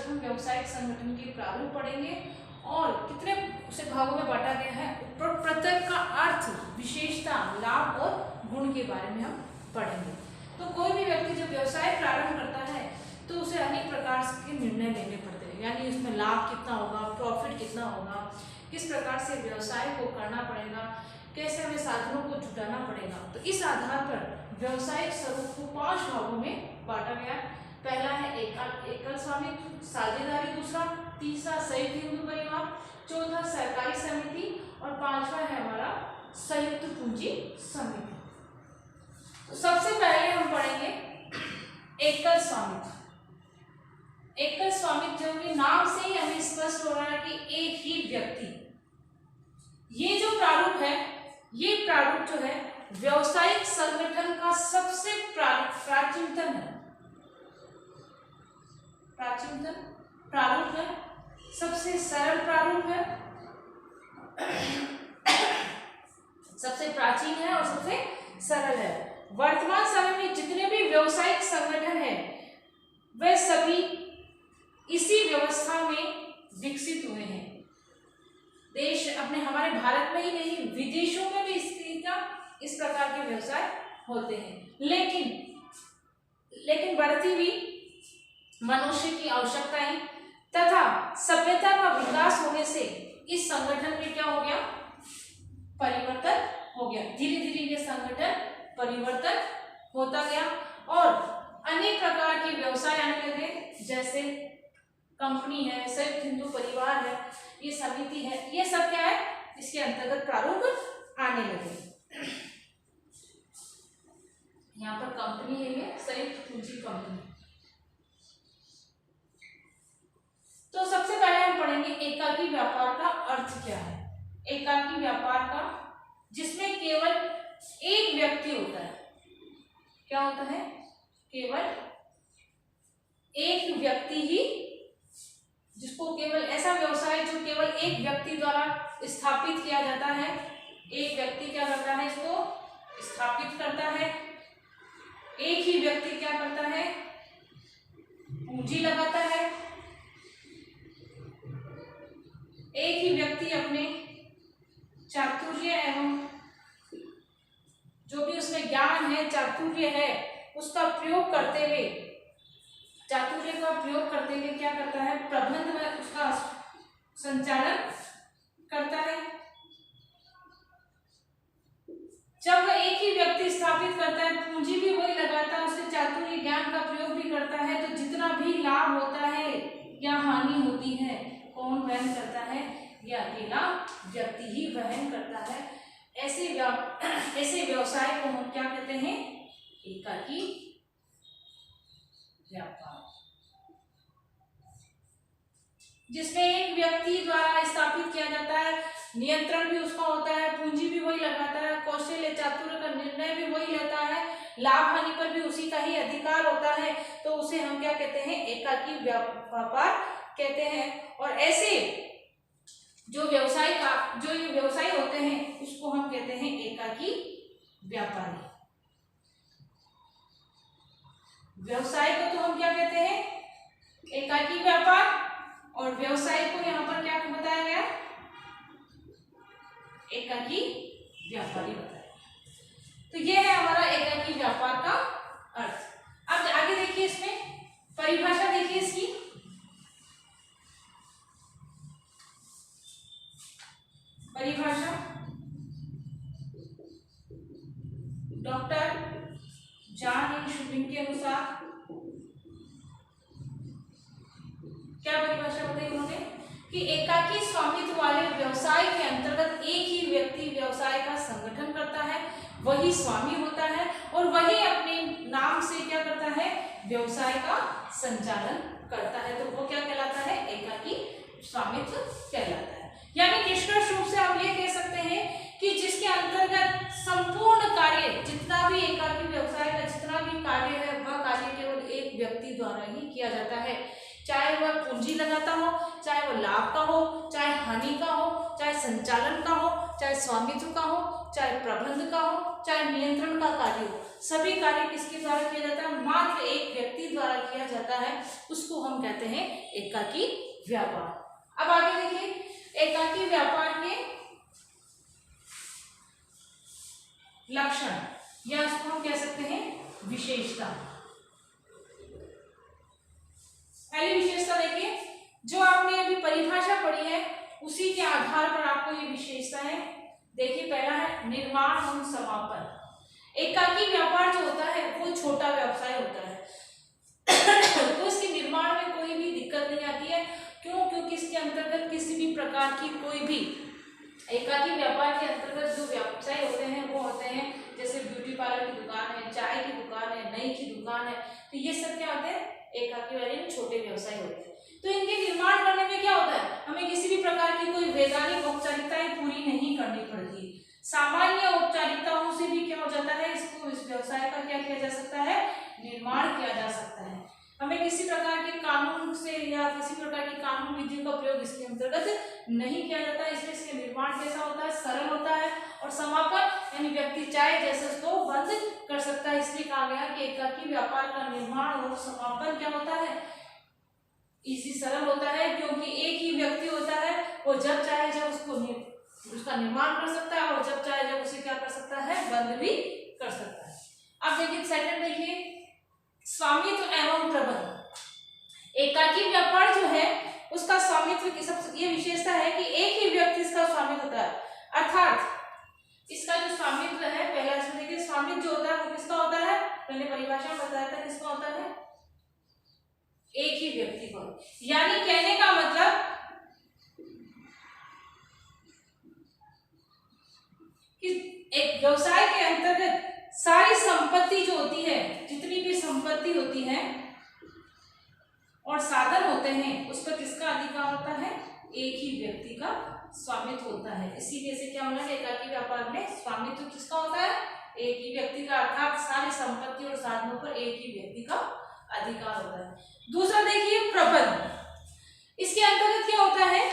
तक हम व्यावसायिक संगठन के प्रारूप पढ़ेंगे और कितने उसे भागों में बांटा गया है, प्रत्येक का अर्थ, विशेषता, लाभ और गुण के बारे में हम पढ़ेंगे। तो कोई भी व्यक्ति जब व्यवसाय प्रारंभ करता है तो उसे अनेक प्रकार के निर्णय लेने पड़ते हैं, यानी उसमें लाभ कितना होगा, प्रॉफिट कितना होगा, किस प्रकार से व्यवसाय को करना पड़ेगा, कैसे हमें साधनों को जुटाना पड़ेगा। तो इस आधार पर व्यवसायिक स्वरूप को 5 भागों में बांटा गया। पहला है एकल स्वामित्व, साझेदारी, दूसरा, तीसरा संयुक्त हिंदू परिवार, चौथा सहकारी समिति और 5वां है हमारा संयुक्त पूंजी समिति। तो सबसे पहले हम पढ़ेंगे एकल स्वामित्व। एकल स्वामित्व के नाम से ही हमें स्पष्ट हो रहा है कि एक ही व्यक्ति, ये जो प्रारूप है, ये प्रारूप जो है व्यावसायिक संगठन का सबसे प्राचीनतम है, प्राचीनतम प्रारूप है, सबसे सरल प्रारूप है, सबसे प्राचीन है और सबसे सरल है। वर्तमान समय में जितने भी व्यावसायिक संगठन हैं वे सभी इसी व्यवस्था में विकसित हुए हैं। देश अपने, हमारे भारत में ही नहीं, विदेशों में भी इस प्रकार के व्यवसाय होते हैं। लेकिन बढ़ती हुई मनुष्य की आवश्यकताएं तथा सभ्यता का विकास होने से इस संगठन में क्या हो गया, परिवर्तन हो गया। धीरे धीरे ये संगठन परिवर्तन होता गया और अनेक प्रकार के व्यवसाय आने लगे, जैसे कंपनी है, संयुक्त हिंदू परिवार है, ये समिति है, ये सब क्या है, इसके अंतर्गत प्रारूप आने लगे। यहाँ पर कंपनी है, ये संयुक्त पूंजी कंपनी। तो सबसे पहले हम पढ़ेंगे एकाकी व्यापार का अर्थ क्या है। एकाकी व्यापार का, जिसमें केवल एक व्यक्ति होता है, क्या होता है, केवल एक व्यक्ति ही, जिसको केवल ऐसा व्यवसाय जो केवल एक व्यक्ति द्वारा स्थापित किया जाता है। एक व्यक्ति क्या करता है, इसको स्थापित करता है, एक ही व्यक्ति क्या करता है, पूंजी लगाता है, एक ही व्यक्ति अपने चातुर्य एवं जो भी उसमें ज्ञान है, चातुर्य है, उसका प्रयोग करते हुए, चातुर्य का प्रयोग करते हुए क्या करता है, प्रबंध में उसका संचालन करता है। जब एक ही व्यक्ति स्थापित करता है, पूंजी भी वही लगाता है, उसके चातुर्य ज्ञान का प्रयोग भी करता है, तो जितना भी लाभ होता है या हानि होती है, कौन वहन करता है, यह अकेला व्यक्ति ही वहन करता है। ऐसे व्यवसाय को हम क्या कहते हैं, एकाकी व्यापार, जिसमें एक व्यक्ति द्वारा स्थापित किया जाता है, नियंत्रण भी उसका होता है, पूंजी भी वही लगाता है, कौशल चातुर्य का निर्णय भी वही लेता है, लाभ हानि पर भी उसी का ही अधिकार होता है, तो उसे हम क्या कहते हैं, एकाकी व्यापार कहते हैं। और ऐसे जो ये व्यवसाय होते हैं, उसको हम कहते हैं एकाकी व्यापारी। व्यवसाय को तो हम क्या कहते हैं, एकाकी व्यापार, और व्यवसाय को यहाँ पर क्या बताया गया, एकाकी व्यापारी बताया। तो ये है हमारा एकाकी व्यापार का अर्थ। अब आगे देखिए, इसमें परिभाषा देखिए इसकी। परिभाषा डॉक्टर जॉन एन शुबिंग के अनुसार क्या परिभाषा बताई उन्होंने, कि एकाकी स्वामित्व वाले व्यवसाय के अंतर्गत एक ही व्यक्ति व्यवसाय का संगठन करता है, वही स्वामी होता है और वही अपने नाम से क्या करता है, व्यवसाय का संचालन करता है। तो वो क्या कहलाता है, एकाकी स्वामित्व कहलाता है। यानी निष्कर्ष रूप से हम ये कह सकते हैं कि जिसके अंतर्गत संपूर्ण कार्य, जितना भी एकाकी व्यवसाय का जितना भी कार्य है, वह कार्य केवल एक व्यक्ति द्वारा ही किया जाता है, चाहे वह पूंजी लगाता हो, चाहे वो लाभ का हो, चाहे हानि का हो, चाहे संचालन का हो, चाहे स्वामित्व का हो, चाहे प्रबंध का हो, चाहे नियंत्रण का कार्य हो, सभी कार्य किसके द्वारा किया जाता है? मात्र एक व्यक्ति द्वारा किया जाता है, उसको हम कहते हैं एकाकी व्यापार। अब आगे देखिए, एकाकी व्यापार के लक्षण या उसको हम कह सकते हैं विशेषता। पहली विशेषता देखिए, जो आपने अभी परिभाषा पढ़ी है उसी के आधार पर आपको ये विशेषता है। देखिए, पहला है निर्माण और समापन। एकाकी व्यापार जो होता है वो छोटा व्यवसाय होता है तो इसके निर्माण में कोई भी दिक्कत नहीं आती है। क्यों? क्योंकि इसके अंतर्गत किसी भी प्रकार की कोई भी एकाकी व्यापार के अंतर्गत जो व्यवसाय होते हैं वो होते हैं जैसे ब्यूटी पार्लर की दुकान है, चाय की दुकान है, नई की दुकान है, तो ये सब क्या होते हैं? एकाकी वाले में छोटे व्यवसाय होते हैं। तो इनके निर्माण करने में क्या होता है? हमें किसी भी प्रकार की कोई वैधानिक औपचारिकताएं पूरी नहीं करनी पड़ती। सामान्य औपचारिकताओं से भी क्या हो जाता है? इस व्यवसाय का क्या किया जा सकता है? निर्माण किया जा सकता है। हमें किसी प्रकार के कानून से या किसी प्रकार की कानून विधियों का प्रयोग इसके अंतर्गत नहीं किया जाता, इसलिए इसके निर्माण कैसा होता है? सरल होता है। और समापन यानी व्यक्ति चाहे जैसे उसको बंद कर सकता है, इसलिए कहा गया कि एकाकी व्यापार का निर्माण और समापन क्या होता है? इसी सरल होता है, क्योंकि एक ही व्यक्ति होता है, वो जब चाहे जब उसका निर्माण कर सकता है और जब चाहे जब उसे क्या कर सकता है? बंद भी कर सकता है। अब देखिए सेकंड, देखिए स्वामित्व एवं प्रबंध। एकाकी व्यापार जो है उसका स्वामित्व की सबसे ये विशेषता है कि एक ही व्यक्ति इसका स्वामित्व होता है, अर्थात इसका जो स्वामित्व है, पहला इसमें देखिए स्वामित्व जो होता है वो किसका होता है? मैंने परिभाषा में बताया था किसका होता है? एक ही व्यक्ति को। यानी कहने का मतलब कि एक व्यवसाय के अंतर्गत सारी संपत्ति जो होती है, जितनी भी संपत्ति होती है और साधन होते हैं, उस पर किसका अधिकार होता है? एक ही व्यक्ति का स्वामित्व होता है। इसीलिए से क्या होना है? एकाकी व्यापार में स्वामित्व किसका होता है? एक ही व्यक्ति का, अर्थात सारी संपत्ति और साधनों पर एक ही व्यक्ति का अधिकार होता है। दूसरा देखिए प्रबंध। इसके अंतर्गत क्या होता है?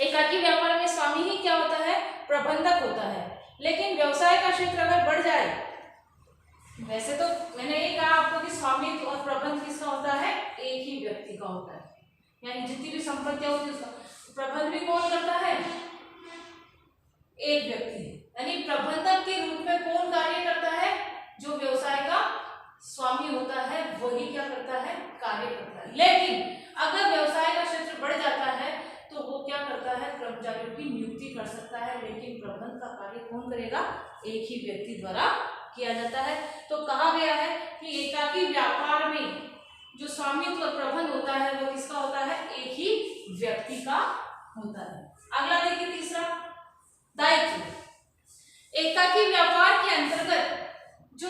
एकाकी व्यापार में स्वामी ही क्या होता है? प्रबंधक होता है। लेकिन व्यवसाय का क्षेत्र अगर बढ़ जाए, वैसे तो मैंने ये कहा आपको कि स्वामित्व और प्रबंध किसका होता है? एक ही व्यक्ति का होता है। यानी जितनी भी संपत्तियां होती है उसका प्रबंध भी कौन करता है? एक व्यक्ति। यानी प्रबंधक के रूप में कौन कार्य करता है? जो व्यवसाय का स्वामी होता है वही क्या करता है? कार्य करता है। लेकिन अगर व्यवसाय का क्षेत्र बढ़ जाता है तो वो क्या करता है? कर्मचारियों की नियुक्ति कर सकता है, लेकिन प्रबंध का कार्य कौन करेगा? एक ही व्यक्ति द्वारा किया जाता है। तो कहा गया है कि एकाकी व्यापार में जो स्वामित्व और प्रबंध होता है वो किसका होता है? एक ही व्यक्ति का होता है। अगला देखिए तीसरा, दायित्व। एकाकी व्यापार के अंतर्गत जो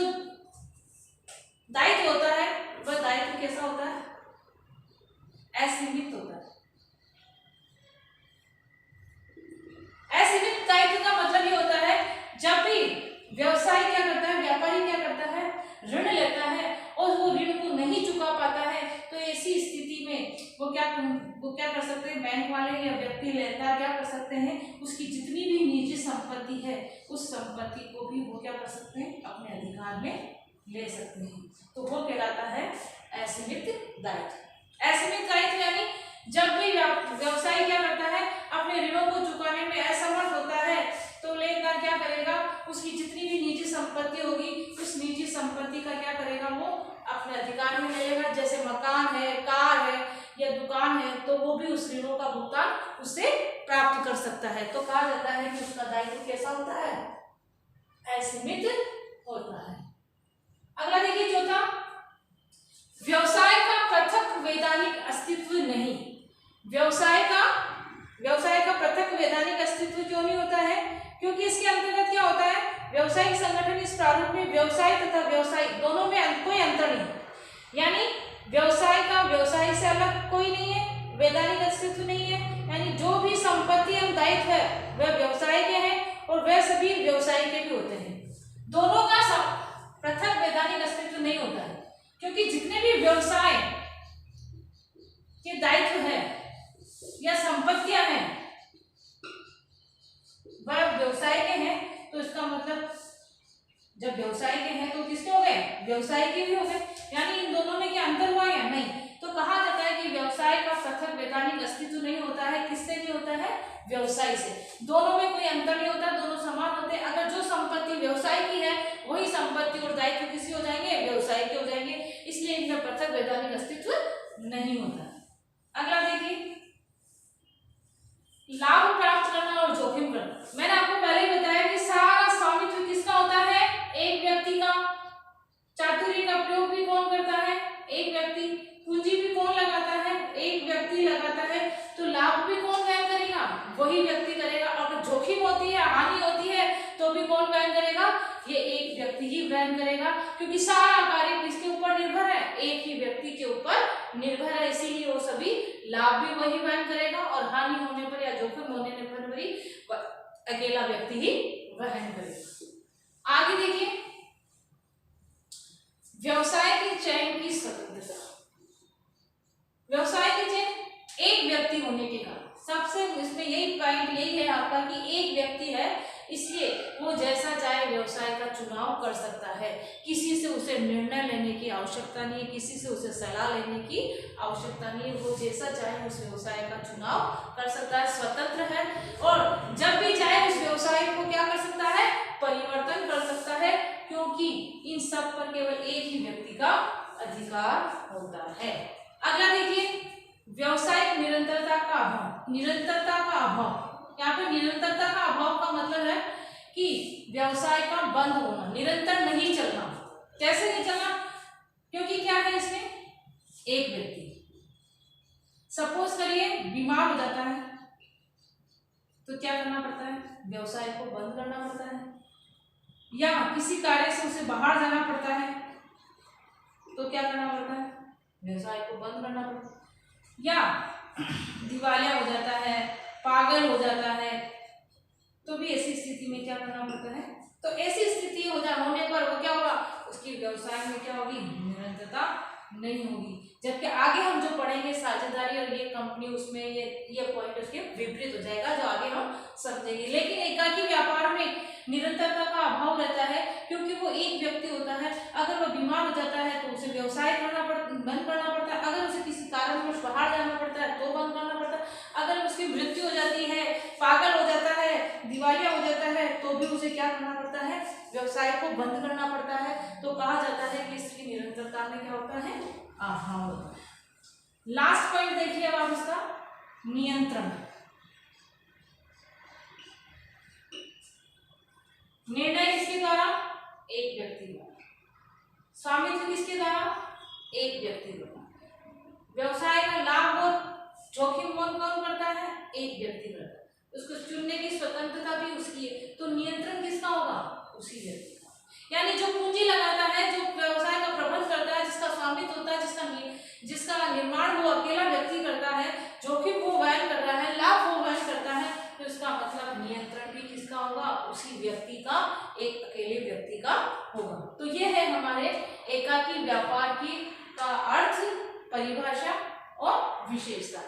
दायित्व होता है वह दायित्व कैसा होता है? असीमित होता है। असीमित दायित्व का मतलब ये होता है जब भी व्यवसाय क्या करता है, व्यापारी क्या करता है? ऋण लेता है और वो ऋण को नहीं चुका पाता है, तो ऐसी स्थिति में वो क्या कर सकते हैं? बैंक वाले या व्यक्ति लेता क्या कर सकते हैं? उसकी जितनी भी निजी संपत्ति है उस संपत्ति को भी वो क्या कर सकते हैं? अपने अधिकार में ले सकते हैं। तो वो कहलाता है असीमित दायित्व। असीमित दायित्व यानी जब भी व्यवसाय क्या करता है? अपने ऋणों को चुकाने में असमर्थ होता है तो लेनदार क्या करेगा? उसकी जितनी भी निजी संपत्ति होगी उस निजी संपत्ति का क्या करेगा? वो अपने अधिकार में ले लेगा। जैसे मकान है, कार है या दुकान है, तो वो भी उस ऋणों का भुगतान उससे प्राप्त कर सकता है। तो कहा जाता है कि उसका दायित्व कैसा होता है? असीमित होता है। अगला देखिए चौथा, व्यवसाय का पृथक वैधानिक अस्तित्व नहीं। व्यवसाय का पृथक वैधानिक अस्तित्व क्यों नहीं होता है? क्योंकि इसके अंतर्गत क्या होता है? व्यवसायिक संगठन इस प्रारूप में व्यवसाय तथा व्यवसायिक दोनों में कोई अंतर नहीं। यानी व्यवसाय का व्यवसाय से अलग कोई नहीं है, वैधानिक अस्तित्व नहीं है। यानी जो भी संपत्ति एवं दायित्व है वह व्यवसाय के हैं और वह सभी व्यवसाय के भी होते हैं। दोनों का पृथक वैधानिक अस्तित्व नहीं होता है, क्योंकि जितने भी व्यवसाय के दायित्व है या संपत्तियां हैं वह व्यवसाय के हैं, तो इसका मतलब जब व्यवसाय के हैं तो किसके हो गए, व्यवसाय के भी हो गए। यानी इन दोनों में क्या अंतर हुआ या नहीं, तो कहा जाता है कि व्यवसाय का पृथक वैधानिक अस्तित्व नहीं होता है। किससे नहीं होता है, व्यवसाय से। दोनों में कोई अंतर नहीं होता, दोनों समान होते हैं। अगर जो संपत्ति व्यवसाय की है वही संपत्ति और दायित्व किसी हो जाएंगे, व्यवसाय के हो जाएंगे, इसलिए इनमें पृथक वैधानिक अस्तित्व नहीं होता। अगला देखिए, लाभ प्राप्त करना और जोखिम करना। मैंने आपको पहले ही बताया कि सारा स्वामित्व किसका होता है, एक व्यक्ति का। चातुर्य का प्रयोग भी कौन करता है, एक व्यक्ति। पूंजी भी कौन लगाता है, एक व्यक्ति लगाता है। तो लाभ भी कौन वहन करेगा, वही व्यक्ति करेगा। अगर जोखिम होती है, हानि होती है, तो भी कौन वहन करेगा, ये एक व्यक्ति ही वहन करेगा, क्योंकि सारा कार्य किसके ऊपर निर्भर है, एक ही व्यक्ति के ऊपर निर्भर है। इसीलिए वो सभी लाभ भी वही वहन करेगा और हानि होने पर या जोखिम होने पर भी अकेला व्यक्ति ही वहन करेगा। आगे देखिए, व्यवसाय के चयन की स्वतंत्रता। व्यवसाय के चयन एक व्यक्ति होने के कारण, सबसे इसमें यही पॉइंट यही है आपका कि एक व्यक्ति है, इसलिए वो जैसा चाहे व्यवसाय का चुनाव कर सकता है। किसी से उसे निर्णय लेने की आवश्यकता नहीं है, किसी से उसे सलाह लेने की आवश्यकता नहीं है। वो जैसा चाहे उस व्यवसाय का चुनाव कर सकता है, स्वतंत्र है, और जब भी चाहे उस व्यवसाय को क्या कर सकता है, परिवर्तन कर सकता है, क्योंकि इन सब पर केवल एक ही व्यक्ति का अधिकार होता है। अगला देखिए, व्यवसायिक निरंतरता का अभाव। निरंतरता का अभाव, यहाँ पे निरंतरता का अभाव का मतलब है कि व्यवसाय का बंद होना, निरंतर नहीं चलना। कैसे नहीं चलना, क्योंकि क्या है इसमें, एक व्यक्ति सपोज करिए बीमार हो जाता है तो क्या करना पड़ता है, व्यवसाय को बंद करना पड़ता है, या किसी कार्य से उसे बाहर जाना पड़ता है तो क्या करना पड़ता है, व्यवसाय को बंद करना पड़ता है, या दिवालिया हो जाता है, पागल हो जाता है, तो भी ऐसी स्थिति में क्या करना पड़ता है। तो ऐसी स्थिति होने पर वो क्या होगा, उसकी व्यवसाय में क्या होगी, निरंतरता नहीं होगी। जबकि आगे हम जो पढ़ेंगे साझेदारी और ये कंपनी, उसमें ये पॉइंट उसके विपरीत हो जाएगा, जो आगे हम समझेंगे। लेकिन एकाकी व्यापार में निरंतरता का अभाव रहता है, क्योंकि वो एक व्यक्ति होता है। अगर वह बीमार हो जाता है तो उसे व्यवसाय बंद करना पड़ता है, अगर उसे किसी कारणवश बाहर जाना पड़ता है तो बंद करना पड़ता है, अगर उसकी मृत्यु हो जाती है, पागल हो जाता है, दिवालिया हो जाता है, तो भी उसे क्या करना पड़ता है, व्यवसाय को बंद करना पड़ता है। तो कहा जाता है कि इसकी निरंतरता में क्या होता है, अभाव होता है। लास्ट पॉइंट देखिए अब आप इसका, नियंत्रण। निर्णय किसके द्वारा, एक व्यक्ति द्वारा। स्वामित्व किसके द्वारा, एक व्यक्ति द्वारा। व्यवसाय का लाभ और जोखिम कौन करता है, एक व्यक्ति करता है। उसको चुनने की स्वतंत्रता भी उसकी है, तो नियंत्रण किसका होगा, उसी व्यक्ति का। यानी जो पूंजी लगाता है, जो व्यवसाय का प्रबंध करता है, जिसका स्वामित्व होता है, जिसका निर्माण वो अकेला व्यक्ति करता है, जोखिम वो वहन कर रहा है, लाभ वो वहन करता है, तो इसका मतलब नियंत्रण भी किसका होगा, उसी व्यक्ति का, एक अकेले व्यक्ति का होगा। तो ये है हमारे एकाकी व्यापार की का अर्थ, परिभाषा और विशेषता।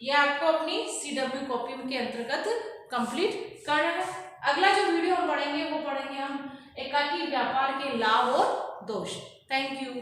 ये आपको अपनी CW कॉपी के अंतर्गत कंप्लीट करना है। अगला जो वीडियो हम पढ़ेंगे वो पढ़ेंगे हम एकाकी व्यापार के लाभ और दोष। Thank you.